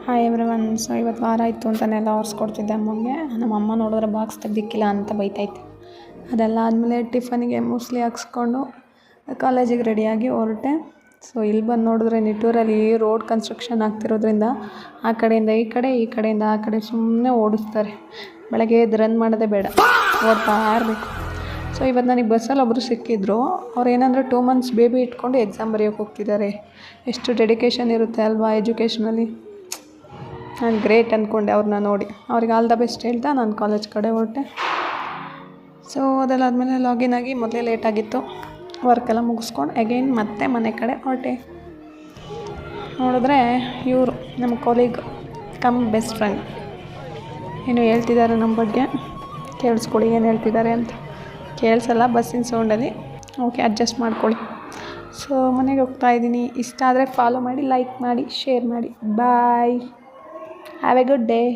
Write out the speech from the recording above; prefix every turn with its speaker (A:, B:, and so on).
A: Hi everyone. So ಇವತ್ತು ವಾರ ಇತ್ತು ಅಂತಲೇ ಒರೆಸ್ಕೊಡ್ತಿದ್ದೆ ಅಮ್ಮಗೆ. ನಮ್ಮಮ್ಮ ನೋಡಿದ್ರೆ ಬಾಕ್ಸ್ ತೆಗ್ದಿಕ್ಕಿಲ್ಲ ಅಂತ ಬೈತೈತೆ. ಅದೆಲ್ಲ ಆದಮೇಲೆ ಟಿಫನಿಗೆ ಮೂಸ್ಲಿ ಹಾಕ್ಸ್ಕೊಂಡು ಕಾಲೇಜಿಗೆ ರೆಡಿಯಾಗಿ ಹೊರಟೆ. ಸೊ ಇಲ್ಲಿ ಬಂದು ನೋಡಿದ್ರೆ ನಿಟ್ಟೂರಲ್ಲಿ ರೋಡ್ ಕನ್ಸ್ಟ್ರಕ್ಷನ್ ಆಗ್ತಿರೋದ್ರಿಂದ ಆ ಕಡೆಯಿಂದ ಈ ಕಡೆ, ಈ ಕಡೆಯಿಂದ ಆ ಕಡೆ ಸುಮ್ಮನೆ ಓಡಿಸ್ತಾರೆ. ಬೆಳಗ್ಗೆ ಎದ್ದು ರನ್ ಮಾಡೋದೇ ಬೇಡ, ಓಡ್ತಾ ಇರಬೇಕು. ಸೊ ಇವತ್ತು ನನಗೆ ಬಸ್ಸಲ್ಲಿ ಒಬ್ಬರು ಸಿಕ್ಕಿದ್ರು. ಅವ್ರು ಏನಂದರೆ 2 months ಬೇಬಿ ಇಟ್ಕೊಂಡು ಎಕ್ಸಾಮ್ ಬರೆಯೋಕ್ಕೆ ಹೋಗ್ತಿದ್ದಾರೆ. ಎಷ್ಟು ಡೆಡಿಕೇಶನ್ ಇರುತ್ತೆ ಅಲ್ವಾ ಎಜುಕೇಷನಲ್ಲಿ. ನಾನು ಗ್ರೇಟ್ ಅಂದ್ಕೊಂಡೆ ಅವ್ರನ್ನ ನೋಡಿ. ಅವ್ರಿಗೆ ಆಲ್ ದ ಬೆಸ್ಟ್ ಹೇಳ್ತಾ ನಾನು ಕಾಲೇಜ್ ಕಡೆ ಹೊರಟೆ. ಸೊ ಅದೆಲ್ಲಾದಮೇಲೆ ಲಾಗಿನ್ ಆಗಿ ಮೊದಲೇ ಲೇಟಾಗಿತ್ತು. ವರ್ಕೆಲ್ಲ ಮುಗಿಸ್ಕೊಂಡು ಅಗೈನ್ ಮತ್ತೆ ಮನೆ ಕಡೆ ಹೊರಟೆ. ನೋಡಿದ್ರೆ ಇವರು ನಮ್ಮ ಕೊಲೀಗ್ ಕಮ್ ಬೆಸ್ಟ್ ಫ್ರೆಂಡ್ ಏನು ಹೇಳ್ತಿದ್ದಾರೆ ನಮ್ಮ ಬಗ್ಗೆ. ಕೇಳಿಸ್ಕೊಳ್ಳಿ ಏನು ಹೇಳ್ತಿದ್ದಾರೆ ಅಂತ. ಕೇಳಿಸಲ್ಲ ಬಸ್ಸಿನ ಸೌಂಡಲ್ಲಿ, ಓಕೆ ಅಡ್ಜಸ್ಟ್ ಮಾಡ್ಕೊಳ್ಳಿ. ಸೊ ಮನೆಗೆ ಹೋಗ್ತಾಯಿದ್ದೀನಿ. ಇಷ್ಟ ಆದರೆ ಫಾಲೋ ಮಾಡಿ, ಲೈಕ್ ಮಾಡಿ, ಶೇರ್ ಮಾಡಿ. ಬಾಯ್. Have a good day.